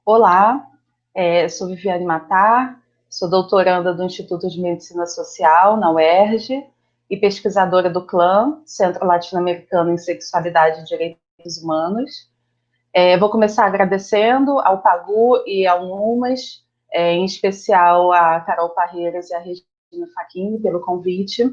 Olá, sou Viviane Matar, sou doutoranda do Instituto de Medicina Social, na UERJ, e pesquisadora do CLAM, Centro Latino-Americano em Sexualidade e Direitos Humanos. Vou começar agradecendo ao PAGU e ao NUMAS, em especial a Carol Parreiras e a Regina Facchini pelo convite.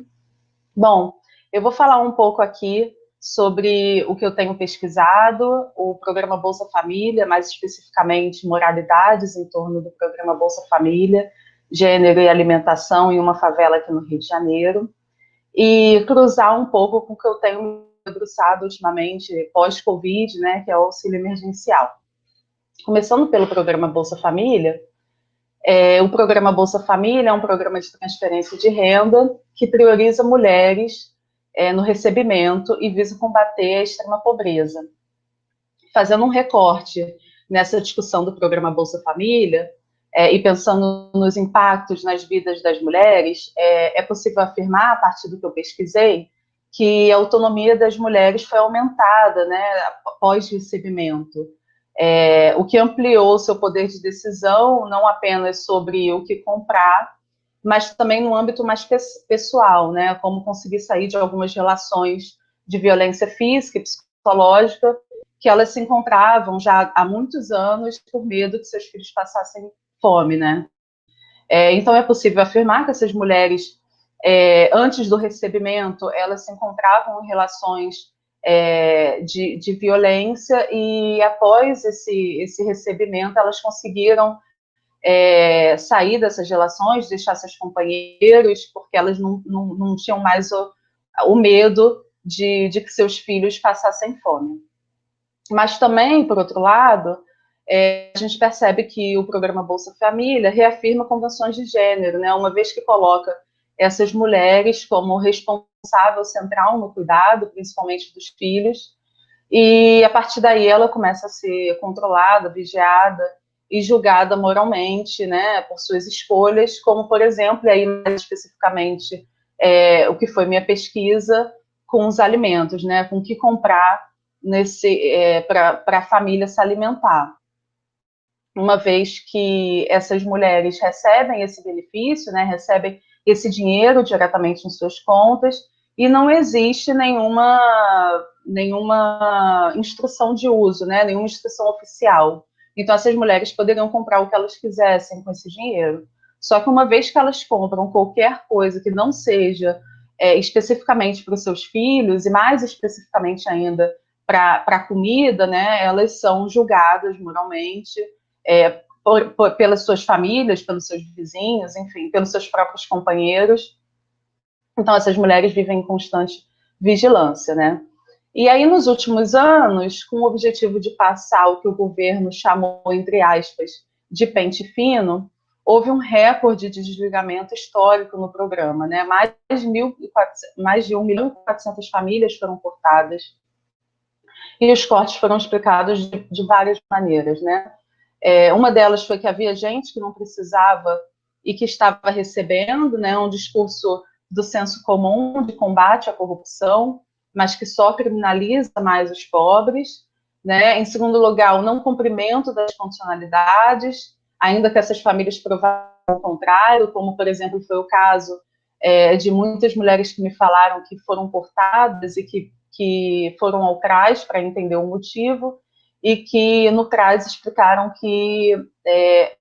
Bom, eu vou falar um pouco aqui sobre o que eu tenho pesquisado, o programa Bolsa Família, mais especificamente moralidades em torno do programa Bolsa Família, gênero e alimentação em uma favela aqui no Rio de Janeiro, e cruzar um pouco com o que eu tenho me debruçado ultimamente, pós-Covid, né, que é o auxílio emergencial. Começando pelo programa Bolsa Família, o programa Bolsa Família é um programa de transferência de renda que prioriza mulheres no recebimento e visa combater a extrema pobreza. Fazendo um recorte nessa discussão do programa Bolsa Família e pensando nos impactos nas vidas das mulheres, é possível afirmar, a partir do que eu pesquisei, que a autonomia das mulheres foi aumentada, né, após recebimento. O que ampliou seu poder de decisão, não apenas sobre o que comprar, mas também no âmbito mais pessoal, né, como conseguir sair de algumas relações de violência física e psicológica que elas se encontravam já há muitos anos por medo que seus filhos passassem fome, né? Então é possível afirmar que essas mulheres, antes do recebimento, elas se encontravam em relações de violência e após esse recebimento elas conseguiram sair dessas relações, deixar seus companheiros, porque elas não tinham mais o medo de que seus filhos passassem fome. Mas também, por outro lado, a gente percebe que o programa Bolsa Família reafirma convenções de gênero, né? Uma vez que coloca essas mulheres como responsável central no cuidado, principalmente dos filhos, e a partir daí ela começa a ser controlada, vigiada e julgada moralmente, né, por suas escolhas, como, por exemplo, e aí mais especificamente o que foi minha pesquisa com os alimentos, né, com o que comprar para a família se alimentar. Uma vez que essas mulheres recebem esse benefício, né, recebem esse dinheiro diretamente em suas contas, e não existe nenhuma instrução de uso, né, nenhuma instrução oficial. Então, essas mulheres poderiam comprar o que elas quisessem com esse dinheiro. Só que uma vez que elas compram qualquer coisa que não seja especificamente para os seus filhos, e mais especificamente ainda para a comida, né, elas são julgadas moralmente pelas suas famílias, pelos seus vizinhos, enfim, pelos seus próprios companheiros. Então, essas mulheres vivem em constante vigilância, né? E aí, nos últimos anos, com o objetivo de passar o que o governo chamou, entre aspas, de pente fino, houve um recorde de desligamento histórico no programa, né? Mais de 1.400.000 famílias foram cortadas. E os cortes foram explicados de várias maneiras, né? Uma delas foi que havia gente que não precisava e que estava recebendo, né, um discurso do senso comum de combate à corrupção, mas que só criminaliza mais os pobres. Né? Em segundo lugar, o não cumprimento das condicionalidades, ainda que essas famílias provaram o contrário, como, por exemplo, foi o caso de muitas mulheres que me falaram que foram cortadas e que foram ao CRAS para entender o motivo, e que no CRAS explicaram que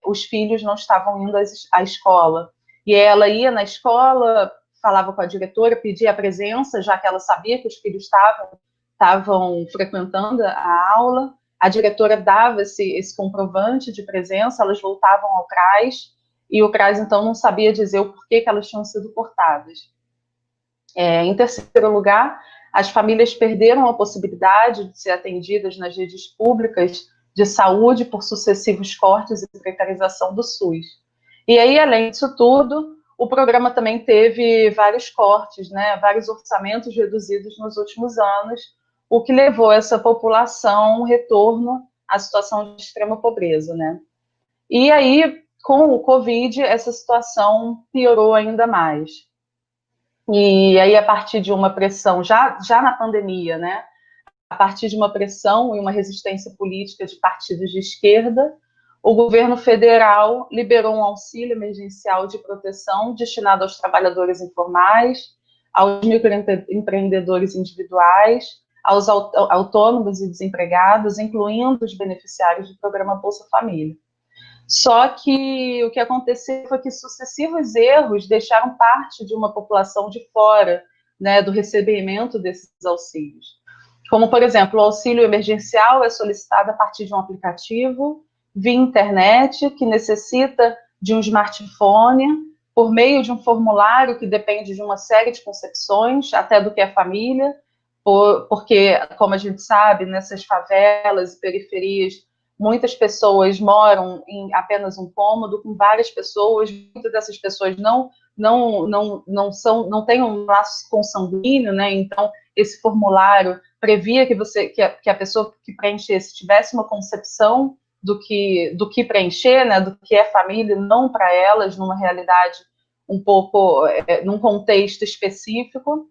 os filhos não estavam indo à escola. E ela ia na escola, falava com a diretora, pedia a presença, já que ela sabia que os filhos estavam frequentando a aula. A diretora dava esse comprovante de presença, elas voltavam ao CRAS, e o CRAS, então, não sabia dizer o porquê que elas tinham sido cortadas. Em terceiro lugar, as famílias perderam a possibilidade de ser atendidas nas redes públicas de saúde por sucessivos cortes e precarização do SUS. E aí, além disso tudo, o programa também teve vários cortes, né, vários orçamentos reduzidos nos últimos anos, o que levou essa população a um retorno à situação de extrema pobreza, né? E aí, com o Covid, essa situação piorou ainda mais. E aí, a partir de uma pressão, já na pandemia, né, a partir de uma pressão e uma resistência política de partidos de esquerda, o governo federal liberou um auxílio emergencial de proteção destinado aos trabalhadores informais, aos microempreendedores individuais, aos autônomos e desempregados, incluindo os beneficiários do programa Bolsa Família. Só que o que aconteceu foi que sucessivos erros deixaram parte de uma população de fora, né, do recebimento desses auxílios. Como, por exemplo, o auxílio emergencial é solicitado a partir de um aplicativo via internet, que necessita de um smartphone, por meio de um formulário que depende de uma série de concepções, até do que é família, porque, como a gente sabe, nessas favelas e periferias, muitas pessoas moram em apenas um cômodo com várias pessoas, muitas dessas pessoas não têm um laço consanguíneo, né? Então, esse formulário previa que a pessoa que preenchesse tivesse uma concepção do que preencher, né, do que é família, não para elas, numa realidade um pouco, num contexto específico.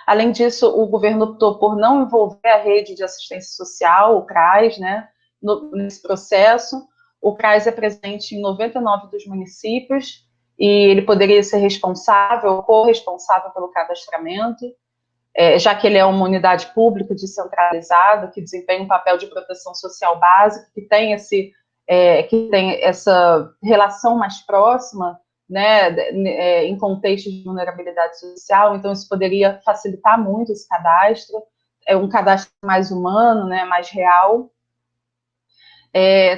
Além disso, o governo optou por não envolver a rede de assistência social, o CRAS, né, nesse processo. O CRAS é presente em 99 dos municípios e ele poderia ser responsável, corresponsável pelo cadastramento, já que ele é uma unidade pública descentralizada, que desempenha um papel de proteção social básico, que tem essa relação mais próxima, né, em contextos de vulnerabilidade social. Então, isso poderia facilitar muito esse cadastro, um cadastro mais humano, né, mais real.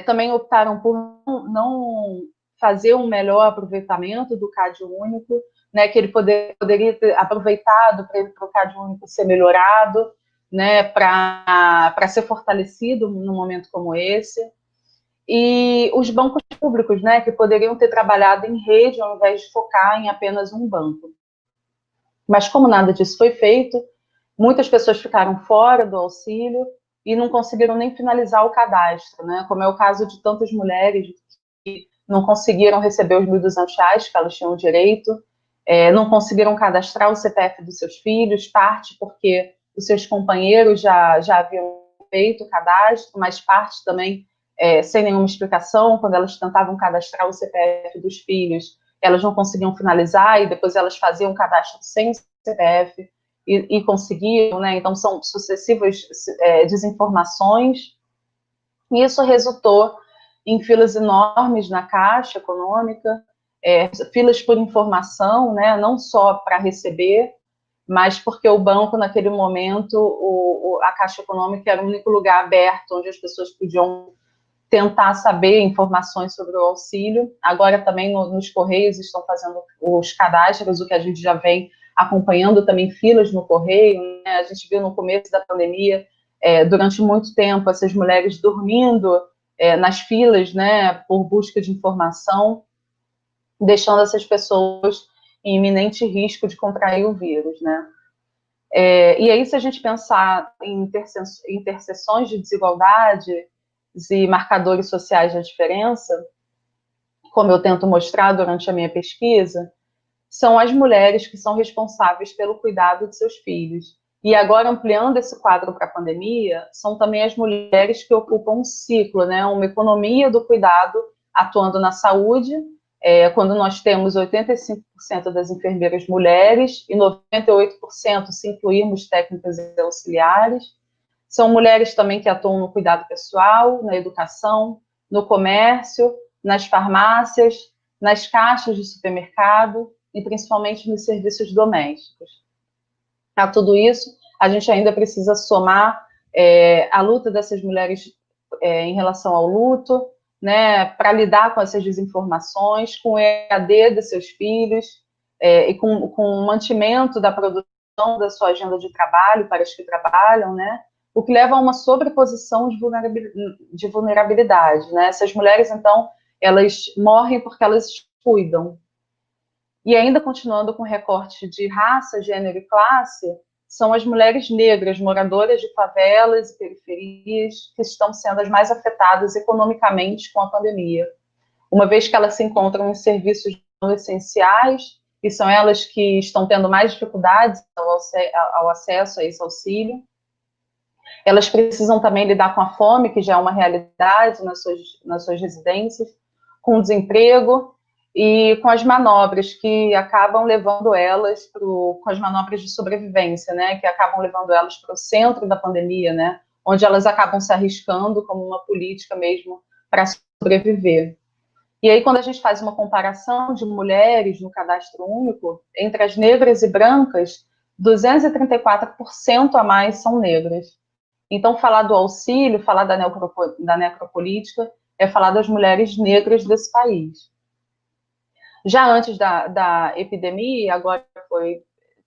Também optaram por não fazer um melhor aproveitamento do CAD único, né, que ele poderia ter aproveitado para o CAD único ser melhorado, né, para ser fortalecido num momento como esse. E os bancos públicos, né, que poderiam ter trabalhado em rede ao invés de focar em apenas um banco. Mas como nada disso foi feito, muitas pessoas ficaram fora do auxílio e não conseguiram nem finalizar o cadastro, né, como é o caso de tantas mulheres que não conseguiram receber os R$ 1.200 que elas tinham direito, não conseguiram cadastrar o CPF dos seus filhos, parte porque os seus companheiros já haviam feito o cadastro, mas parte também sem nenhuma explicação. Quando elas tentavam cadastrar o CPF dos filhos, elas não conseguiam finalizar e depois elas faziam o cadastro sem CPF e conseguiam, né? Então são sucessivas desinformações, e isso resultou em filas enormes na Caixa Econômica, filas por informação, né, não só para receber, mas porque o banco, naquele momento, a Caixa Econômica era o único lugar aberto onde as pessoas podiam tentar saber informações sobre o auxílio. Agora também nos Correios estão fazendo os cadastros, o que a gente já vem acompanhando também filas no Correio, né? A gente viu no começo da pandemia, durante muito tempo, essas mulheres dormindo nas filas, né, por busca de informação, deixando essas pessoas em iminente risco de contrair o vírus, né? E aí, se a gente pensar em interseções de desigualdade e marcadores sociais da diferença, como eu tento mostrar durante a minha pesquisa, são as mulheres que são responsáveis pelo cuidado de seus filhos. E agora, ampliando esse quadro para a pandemia, são também as mulheres que ocupam um ciclo, né, uma economia do cuidado, atuando na saúde, quando nós temos 85% das enfermeiras mulheres e 98% se incluirmos técnicas auxiliares. São mulheres também que atuam no cuidado pessoal, na educação, no comércio, nas farmácias, nas caixas de supermercado e principalmente nos serviços domésticos. A tudo isso, a gente ainda precisa somar a luta dessas mulheres em relação ao luto, né, para lidar com essas desinformações, com o EAD de seus filhos, e com o mantimento da produção da sua agenda de trabalho para as que trabalham, né, o que leva a uma sobreposição de vulnerabilidade, né? Essas mulheres, então, elas morrem porque elas cuidam. E ainda continuando com o recorte de raça, gênero e classe, são as mulheres negras, moradoras de favelas e periferias, que estão sendo as mais afetadas economicamente com a pandemia, uma vez que elas se encontram em serviços não essenciais, e são elas que estão tendo mais dificuldades ao acesso a esse auxílio. Elas precisam também lidar com a fome, que já é uma realidade nas suas residências, com o desemprego e com as manobras que acabam levando elas com as manobras de sobrevivência, né, que acabam levando elas para o centro da pandemia, né, onde elas acabam se arriscando como uma política mesmo para sobreviver. E aí, quando a gente faz uma comparação de mulheres no cadastro único, entre as negras e brancas, 234% a mais são negras. Então, falar do auxílio, falar da necropolítica, é falar das mulheres negras desse país. Já antes da epidemia, agora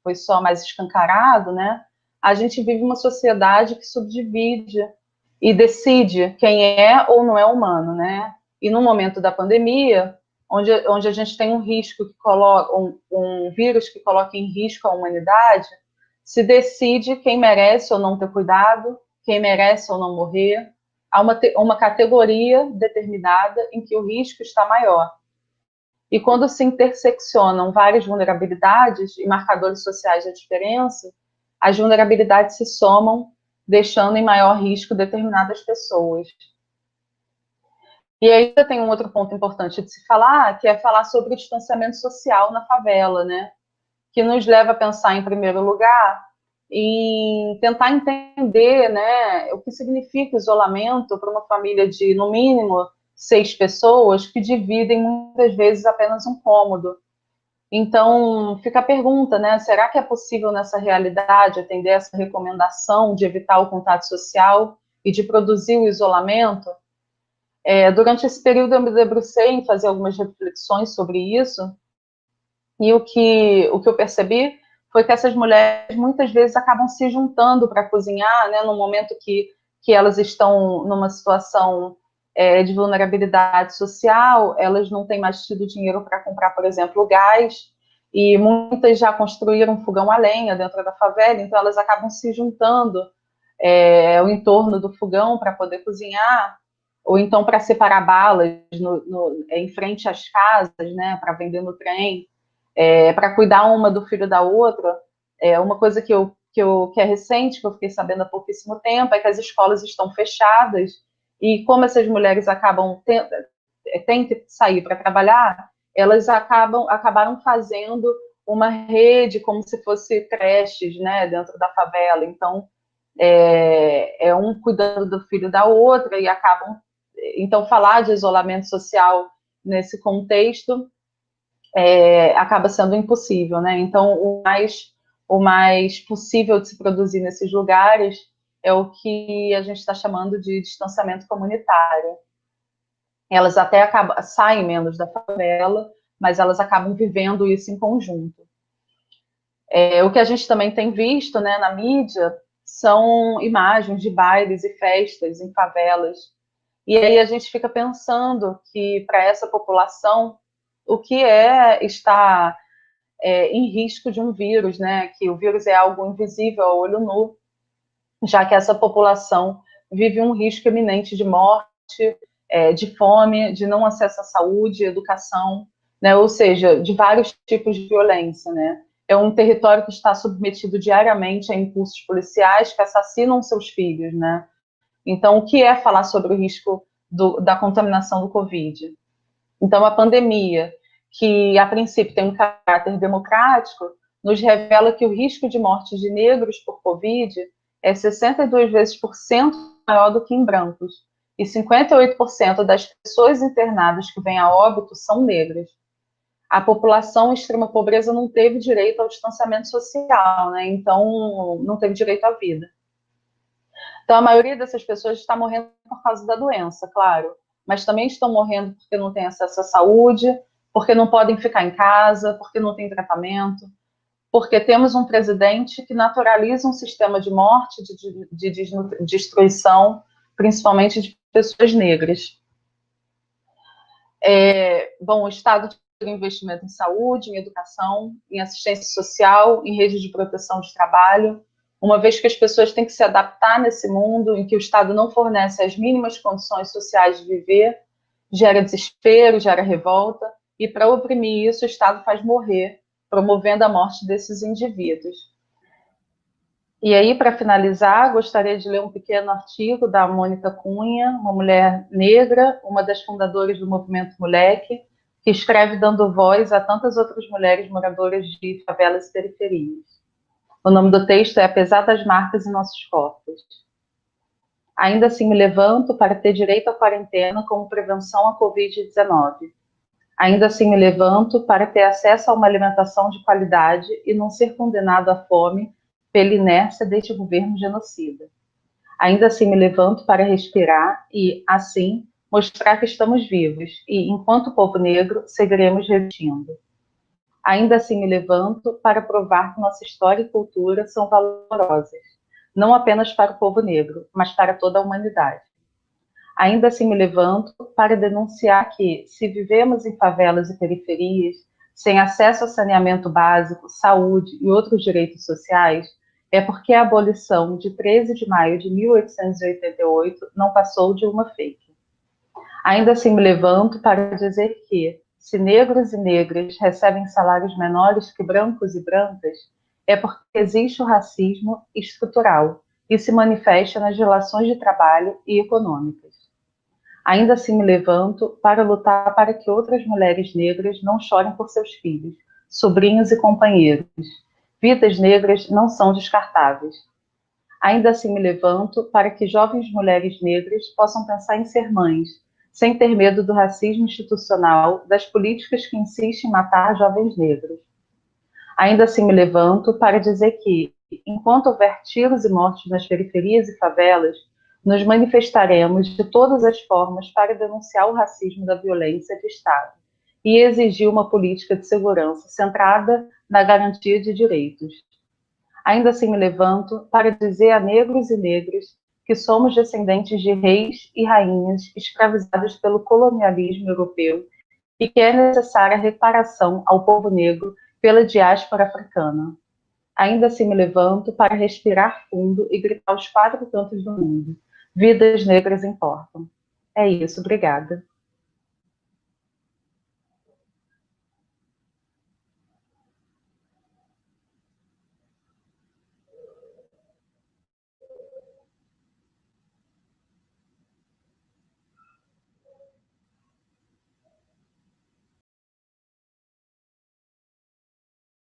foi só mais escancarado, né? A gente vive uma sociedade que subdivide e decide quem é ou não é humano, né? E no momento da pandemia, onde a gente tem um risco que coloca um vírus que coloca em risco a humanidade, se decide quem merece ou não ter cuidado, quem merece ou não morrer. Há uma categoria determinada em que o risco está maior. E quando se interseccionam várias vulnerabilidades e marcadores sociais da diferença, as vulnerabilidades se somam, deixando em maior risco determinadas pessoas. E ainda tem um outro ponto importante de se falar, que é falar sobre o distanciamento social na favela, né? Que nos leva a pensar, em primeiro lugar, em tentar entender, né, o que significa isolamento para uma família de, no mínimo, 6 pessoas que dividem muitas vezes apenas um cômodo. Então, fica a pergunta, né, será que é possível nessa realidade atender essa recomendação de evitar o contato social e de produzir o isolamento? Durante esse período eu me debrucei em fazer algumas reflexões sobre isso, e o que eu percebi foi que essas mulheres muitas vezes acabam se juntando para cozinhar, né, no momento que elas estão numa situação de vulnerabilidade social, elas não têm mais tido dinheiro para comprar, por exemplo, gás, e muitas já construíram fogão a lenha dentro da favela, então elas acabam se juntando ao entorno do fogão para poder cozinhar, ou então para separar balas em frente às casas, né, para vender no trem, para cuidar uma do filho da outra. Uma coisa que é recente, que eu fiquei sabendo há pouquíssimo tempo, é que as escolas estão fechadas, e como essas mulheres têm que sair para trabalhar, elas acabaram fazendo uma rede como se fosse creches, né, dentro da favela. Então, um cuidando do filho da outra, e acabam. Então, falar de isolamento social nesse contexto acaba sendo impossível, né? Então, o mais possível de se produzir nesses lugares é o que a gente está chamando de distanciamento comunitário. Elas até saem menos da favela, mas elas acabam vivendo isso em conjunto. O que a gente também tem visto, né, na mídia são imagens de bailes e festas em favelas. E aí a gente fica pensando que para essa população o que é estar em risco de um vírus, né? Que o vírus é algo invisível ao olho nu, já que essa população vive um risco iminente de morte, de fome, de não acesso à saúde, educação, né? Ou seja, de vários tipos de violência, né? É um território que está submetido diariamente a impulsos policiais que assassinam seus filhos, né? Então, o que é falar sobre o risco da contaminação do Covid? Então, a pandemia, que a princípio tem um caráter democrático, nos revela que o risco de morte de negros por Covid é 62 vezes por cento maior do que em brancos. E 58% das pessoas internadas que vêm a óbito são negras. A população em extrema pobreza não teve direito ao distanciamento social, né? Então não teve direito à vida. Então, a maioria dessas pessoas está morrendo por causa da doença, claro, mas também estão morrendo porque não têm acesso à saúde, porque não podem ficar em casa, porque não tem tratamento, porque temos um presidente que naturaliza um sistema de morte, de destruição, principalmente de pessoas negras. Bom, o Estado tem investimento em saúde, em educação, em assistência social, em rede de proteção de trabalho, uma vez que as pessoas têm que se adaptar nesse mundo em que o Estado não fornece as mínimas condições sociais de viver, gera desespero, gera revolta, e para oprimir isso, o Estado faz morrer, promovendo a morte desses indivíduos. E aí, para finalizar, gostaria de ler um pequeno artigo da Mônica Cunha, uma mulher negra, uma das fundadoras do Movimento Moleque, que escreve dando voz a tantas outras mulheres moradoras de favelas e periferias. O nome do texto é Apesar das Marcas em Nossos Corpos. Ainda assim me levanto para ter direito à quarentena como prevenção à Covid-19. Ainda assim me levanto para ter acesso a uma alimentação de qualidade e não ser condenado à fome pela inércia deste governo genocida. Ainda assim me levanto para respirar e, assim, mostrar que estamos vivos e, enquanto povo negro, seguiremos resistindo. Ainda assim me levanto para provar que nossa história e cultura são valorosas, não apenas para o povo negro, mas para toda a humanidade. Ainda assim me levanto para denunciar que, se vivemos em favelas e periferias, sem acesso a saneamento básico, saúde e outros direitos sociais, é porque a abolição de 13 de maio de 1888 não passou de uma fake. Ainda assim me levanto para dizer que, se negros e negras recebem salários menores que brancos e brancas, é porque existe o racismo estrutural e se manifesta nas relações de trabalho e econômicas. Ainda assim me levanto para lutar para que outras mulheres negras não chorem por seus filhos, sobrinhos e companheiros. Vidas negras não são descartáveis. Ainda assim me levanto para que jovens mulheres negras possam pensar em ser mães, sem ter medo do racismo institucional, das políticas que insistem em matar jovens negros. Ainda assim me levanto para dizer que, enquanto houver tiros e mortes nas periferias e favelas, nos manifestaremos de todas as formas para denunciar o racismo da violência de Estado e exigir uma política de segurança centrada na garantia de direitos. Ainda assim me levanto para dizer a negros e negras que somos descendentes de reis e rainhas escravizados pelo colonialismo europeu e que é necessária a reparação ao povo negro pela diáspora africana. Ainda assim me levanto para respirar fundo e gritar aos quatro cantos do mundo: vidas negras importam. É isso, obrigada.